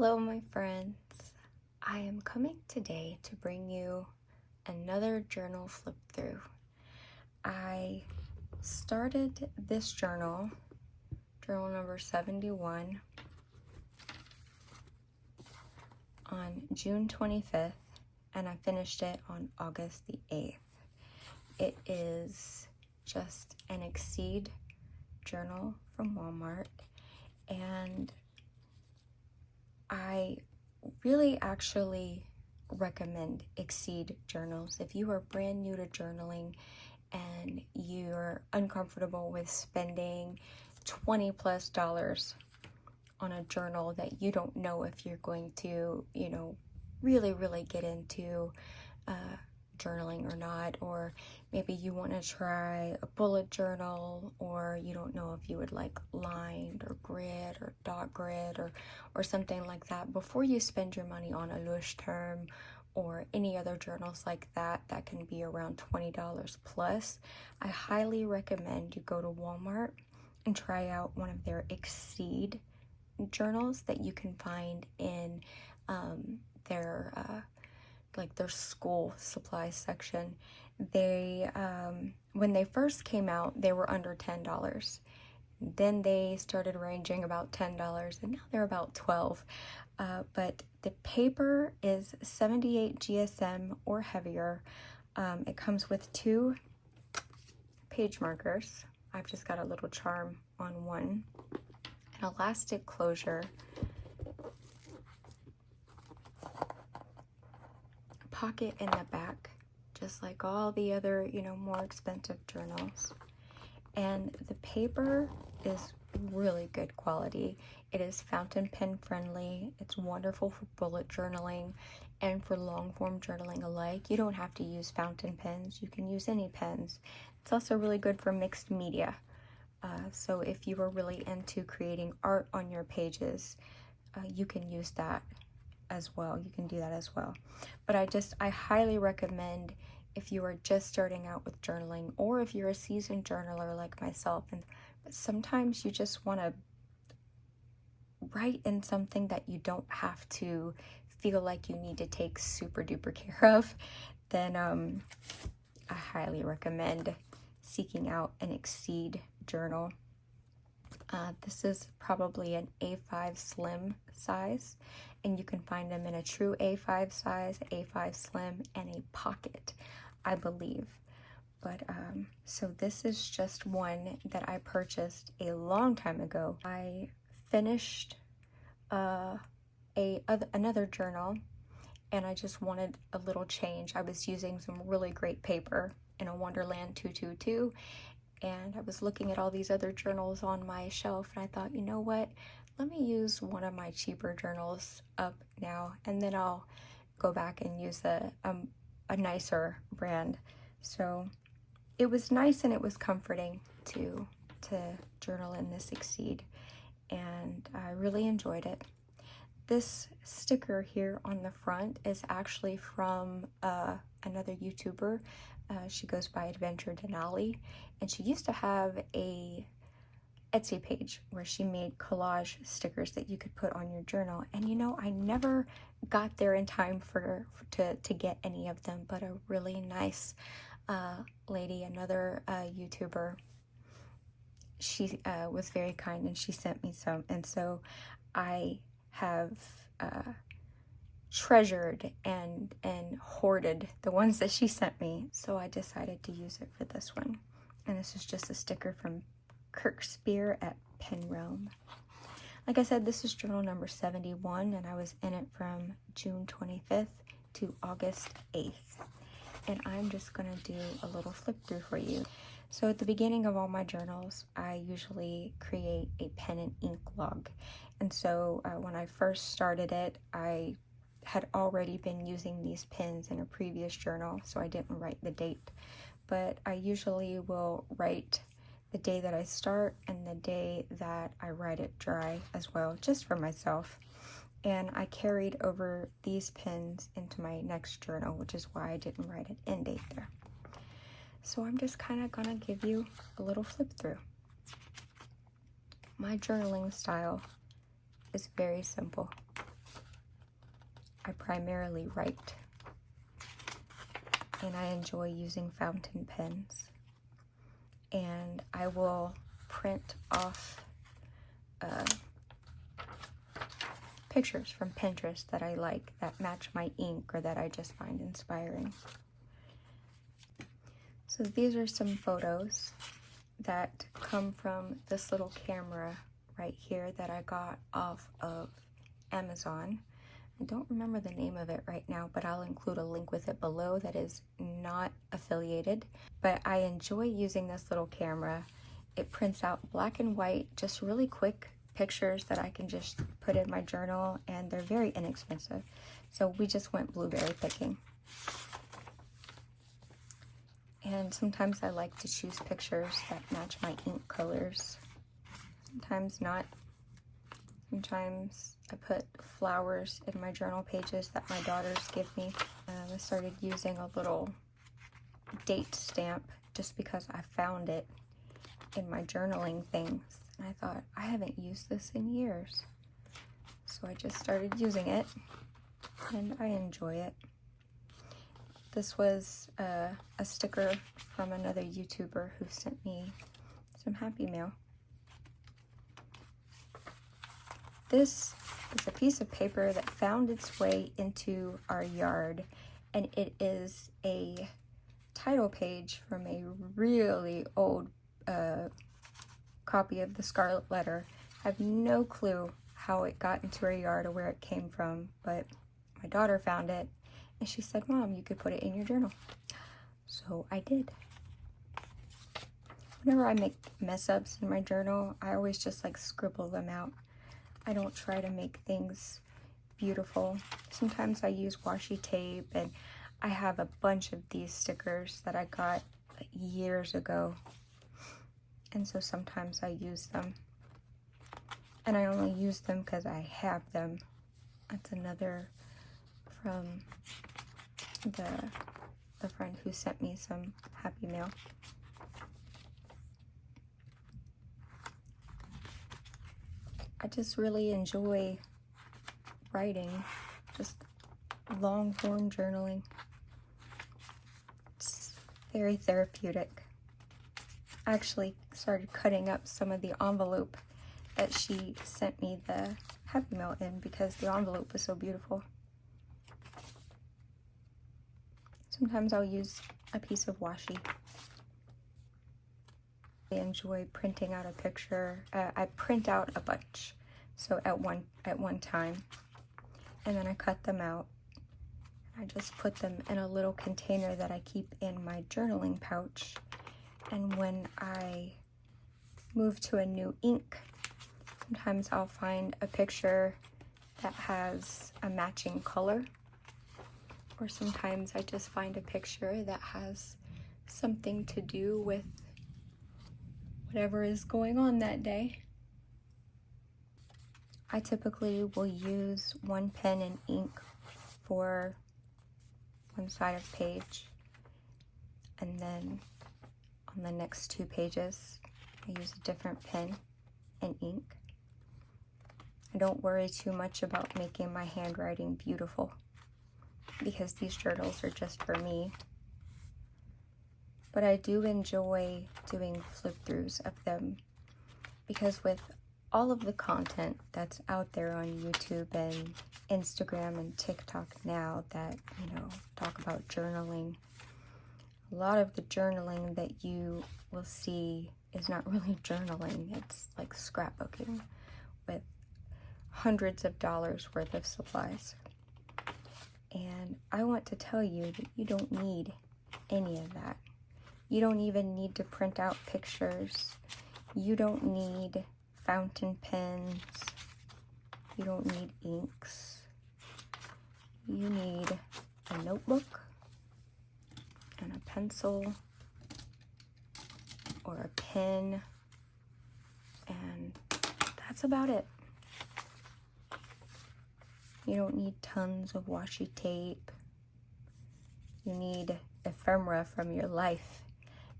Hello, my friends. I am coming today to bring you another journal flip through. I started this journal number 71, on June 25th, and I finished it on August the 8th. It is just an Exceed journal from Walmart, and I really actually recommend Exceed journals. If you are brand new to journaling and you're uncomfortable with spending $20+ on a journal that you don't know if you're going to, really get into journaling or not, or maybe you want to try a bullet journal, or you don't know if you would like lined or grid or dot grid or something like that, before you spend your money on a Leuchtturm or any other journals like that can be around $20 plus, I highly recommend you go to Walmart and try out one of their Exceed journals that you can find in their school supply section. They when they first came out, they were under $10. Then they started ranging about $10, and now they're about $12. But the paper is 78 GSM or heavier. It comes with 2 page markers. I've just got a little charm on one, an elastic closure, pocket in the back, just like all the other, more expensive journals. And the paper is really good quality. It is fountain pen friendly. It's wonderful for bullet journaling and for long form journaling alike. You don't have to use fountain pens. You can use any pens. It's also really good for mixed media. So if you are really into creating art on your pages, you can use that as well. You can do that as well. But I highly recommend, if you are just starting out with journaling, or if you're a seasoned journaler like myself, and sometimes you just want to write in something that you don't have to feel like you need to take super duper care of, then I highly recommend seeking out an Exceed journal. This is probably an A5 slim size, and you can find them in a true A5 size, A5 slim, and a pocket, I believe. But so this is just one that I purchased a long time ago. I finished another journal, and I just wanted a little change. I was using some really great paper in a Wonderland 222, and I was looking at all these other journals on my shelf, and I thought, you know what, let me use one of my cheaper journals up now, and then I'll go back and use a nicer brand. So it was nice and it was comforting to journal in this Exceed, and I really enjoyed it. This sticker here on the front is actually from another YouTuber. She goes by Adventure Denali, and she used to have a Etsy page where she made collage stickers that you could put on your journal. And I never got there in time to get any of them, but a really nice lady, another YouTuber, she was very kind, and she sent me some, and so I have treasured and hoarded the ones that she sent me. So I decided to use it for this one, and this is just a sticker from Kirk Spear at Penrealm. Like I said, this is journal number 71, and I was in it from June 25th to August 8th. And I'm just gonna do a little flip through for you. So at the beginning of all my journals, I usually create a pen and ink log. And so when I first started it, I had already been using these pens in a previous journal, so I didn't write the date. But I usually will write the day that I start and the day that I write it dry as well, just for myself. And I carried over these pens into my next journal, which is why I didn't write an end date there. So I'm just kind of gonna give you a little flip through. My journaling style is very simple. I primarily write, and I enjoy using fountain pens. And I will print off pictures from Pinterest that I like, that match my ink, or that I just find inspiring. So these are some photos that come from this little camera right here that I got off of Amazon. I don't remember the name of it right now, but I'll include a link with it below that is not affiliated. But I enjoy using this little camera. It prints out black and white, just really quick pictures that I can just put in my journal, and they're very inexpensive. So we just went blueberry picking. And sometimes I like to choose pictures that match my ink colors. Sometimes not. Sometimes I put flowers in my journal pages that my daughters give me. I started using a little date stamp just because I found it in my journaling things. And I thought, I haven't used this in years. So I just started using it, and I enjoy it. This was a sticker from another YouTuber who sent me some Happy Mail. This is a piece of paper that found its way into our yard, and it is a title page from a really old copy of the Scarlet Letter. I have no clue how it got into our yard or where it came from, but my daughter found it, and she said, "Mom, you could put it in your journal." So I did. Whenever I make mess ups in my journal, I always just like scribble them out. I don't try to make things beautiful. Sometimes I use washi tape, and I have a bunch of these stickers that I got years ago. And so sometimes I use them. And I only use them because I have them. That's another from the friend who sent me some Happy Mail. I just really enjoy writing, just long form journaling. It's very therapeutic. I actually started cutting up some of the envelope that she sent me the Happy Mail in because the envelope was so beautiful. Sometimes I'll use a piece of washi. I enjoy printing out a picture. I print out a bunch, so at one time, and then I cut them out. I just put them in a little container that I keep in my journaling pouch. And when I move to a new ink, sometimes I'll find a picture that has a matching color, or sometimes I just find a picture that has something to do with whatever is going on that day. I typically will use one pen and ink for one side of the page, and then on the next two pages I use a different pen and ink. I don't worry too much about making my handwriting beautiful because these journals are just for me. But I do enjoy doing flip-throughs of them because with all of the content that's out there on YouTube and Instagram and TikTok now that, talk about journaling, a lot of the journaling that you will see is not really journaling. It's like scrapbooking with hundreds of dollars worth of supplies. And I want to tell you that you don't need any of that. You don't even need to print out pictures. You don't need fountain pens. You don't need inks. You need a notebook and a pencil or a pen, and that's about it. You don't need tons of washi tape. You need ephemera from your life.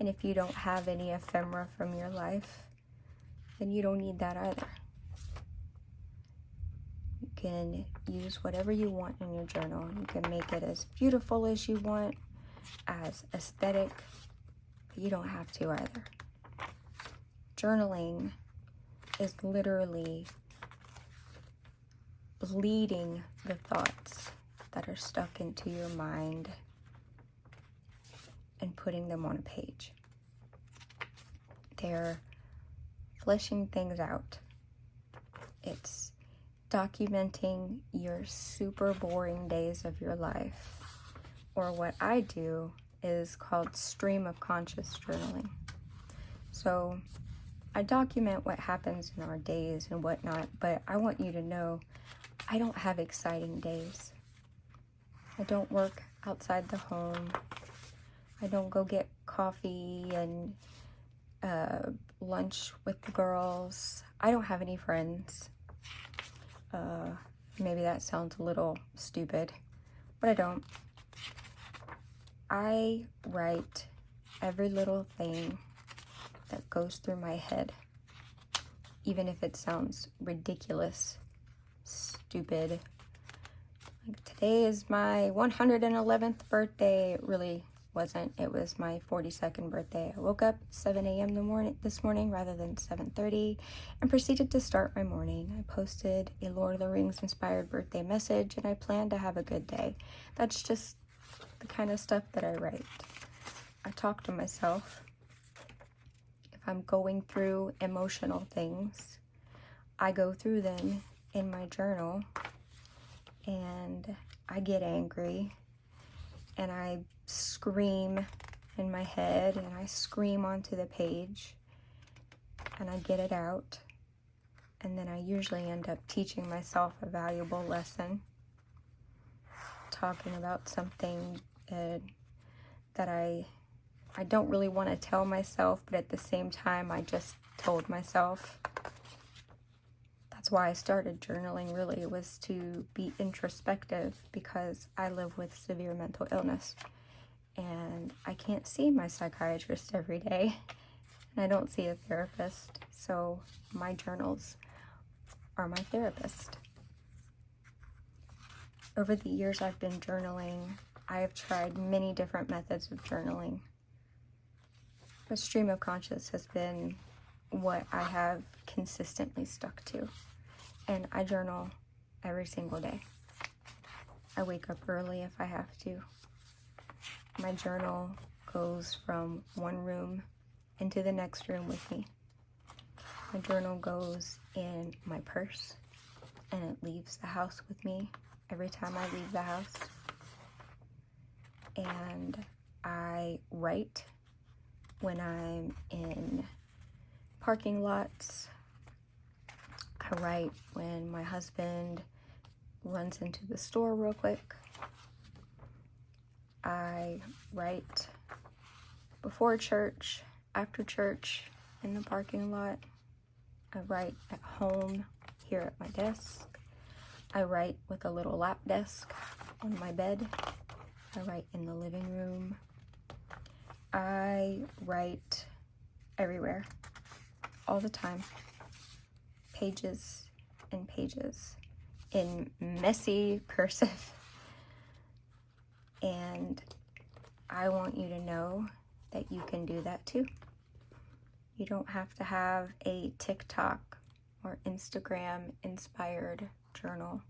And if you don't have any ephemera from your life, then you don't need that either. You can use whatever you want in your journal. You can make it as beautiful as you want, as aesthetic, but you don't have to either. Journaling is literally bleeding the thoughts that are stuck into your mind and putting them on a page. They're fleshing things out. It's documenting your super boring days of your life, or what I do is called stream of conscious journaling. So I document what happens in our days and whatnot, but I want you to know I don't have exciting days. I don't work outside the home. I don't go get coffee and lunch with the girls. I don't have any friends. Maybe that sounds a little stupid, but I don't. I write every little thing that goes through my head, even if it sounds ridiculous, stupid. Like, today is my 111th birthday. It really wasn't. It was my 42nd birthday. I woke up at 7 a.m. this morning rather than 7:30 and proceeded to start my morning. I posted a Lord of the Rings inspired birthday message, and I plan to have a good day. That's just the kind of stuff that I write. I talk to myself. If I'm going through emotional things, I go through them in my journal, and I get angry and I scream in my head, and I scream onto the page, and I get it out, and then I usually end up teaching myself a valuable lesson, talking about something that I don't really want to tell myself, but at the same time I just told myself. That's why I started journaling, really, was to be introspective, because I live with severe mental illness and I can't see my psychiatrist every day, and I don't see a therapist, so my journals are my therapist. Over the years I've been journaling, I have tried many different methods of journaling, but stream of conscious has been what I have consistently stuck to. And I journal every single day. I wake up early if I have to. My journal goes from one room into the next room with me. My journal goes in my purse, and it leaves the house with me every time I leave the house. And I write when I'm in parking lots. I write when my husband runs into the store real quick. I write before church, after church, in the parking lot. I write at home, here at my desk. I write with a little lap desk on my bed. I write in the living room. I write everywhere, all the time. Pages and pages in messy cursive. And I want you to know that you can do that too. You don't have to have a TikTok or Instagram inspired journal.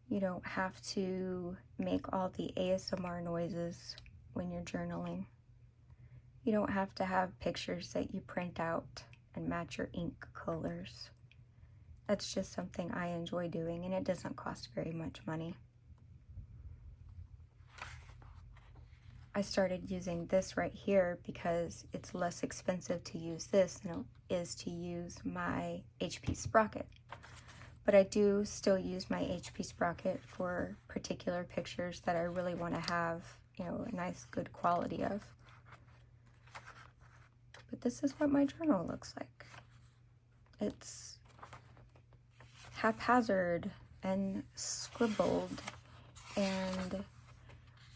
You don't have to make all the ASMR noises when you're journaling. You don't have to have pictures that you print out and match your ink colors. That's just something I enjoy doing, and it doesn't cost very much money. I started using this right here because it's less expensive to use this than it is to use my HP Sprocket. But I do still use my HP Sprocket for particular pictures that I really want to have, a nice, good quality of. But this is what my journal looks like. It's haphazard and scribbled, and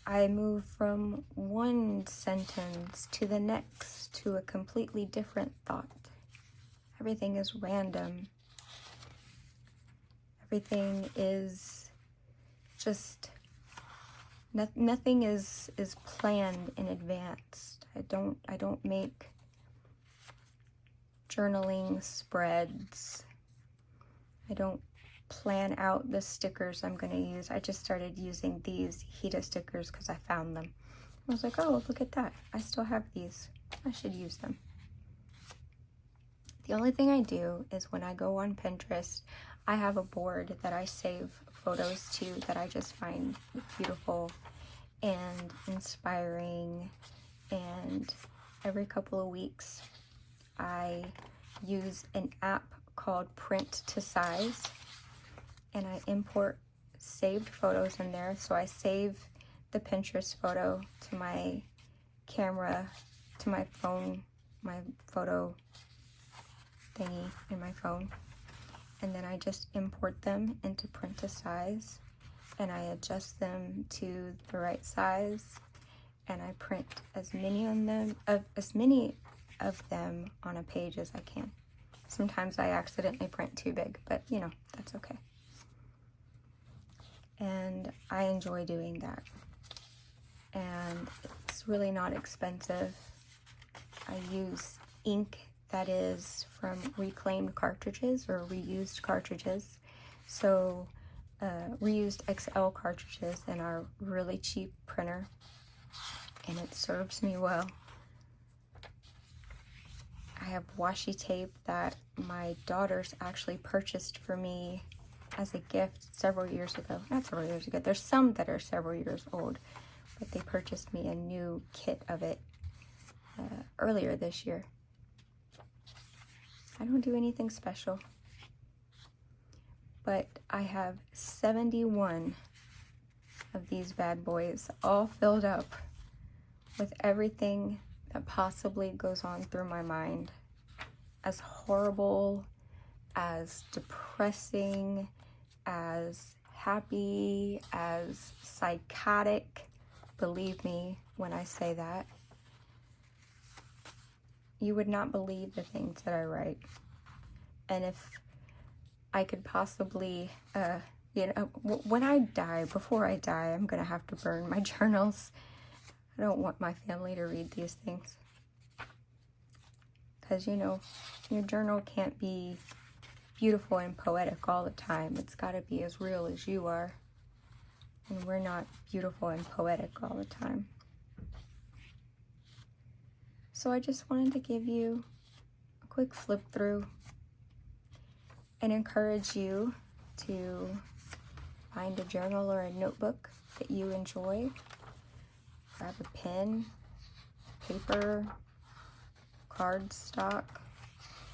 I move from one sentence to the next to a completely different thought. Everything is random. Everything is just, nothing is planned in advance. I don't make journaling spreads. I don't plan out the stickers I'm going to use. I just started using these Hita stickers because I found them. I was like, oh, look at that. I still have these. I should use them. The only thing I do is when I go on Pinterest, I have a board that I save photos to that I just find beautiful and inspiring, and every couple of weeks I use an app called Print to Size, and I import saved photos in there. So I save the Pinterest photo to my camera, to my phone, my photo thingy in my phone, and then I just import them into Print to Size, and I adjust them to the right size, and I print as many of them on a page as I can. Sometimes I accidentally print too big, but you know, that's okay. And I enjoy doing that. And it's really not expensive. I use ink that is from reclaimed cartridges or reused cartridges. So reused XL cartridges in our really cheap printer, and it serves me well. I have washi tape that my daughters actually purchased for me as a gift several years ago. Not several years ago. There's some that are several years old, but they purchased me a new kit of it earlier this year. I don't do anything special, but I have 71 of these bad boys all filled up with everything that possibly goes on through my mind. As horrible, as depressing, as happy, as psychotic. Believe me when I say that. You would not believe the things that I write. And if I could possibly, when I die, before I die, I'm going to have to burn my journals. I don't want my family to read these things. Because, you know, your journal can't be beautiful and poetic all the time. It's got to be as real as you are. And we're not beautiful and poetic all the time. So I just wanted to give you a quick flip through and encourage you to find a journal or a notebook that you enjoy. Grab a pen, paper, cardstock,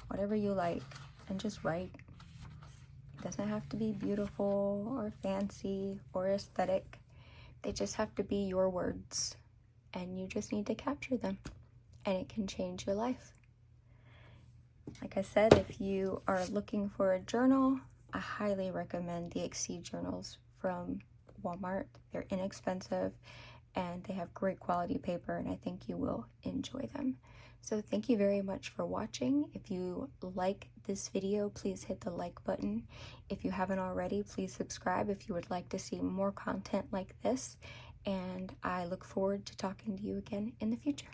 whatever you like, and just write. It doesn't have to be beautiful or fancy or aesthetic. They just have to be your words, and you just need to capture them, and it can change your life. Like I said, if you are looking for a journal, I highly recommend the Exceed journals from Walmart. They're inexpensive and they have great quality paper, and I think you will enjoy them. So thank you very much for watching. If you like this video, please hit the like button. If you haven't already, please subscribe if you would like to see more content like this. And I look forward to talking to you again in the future.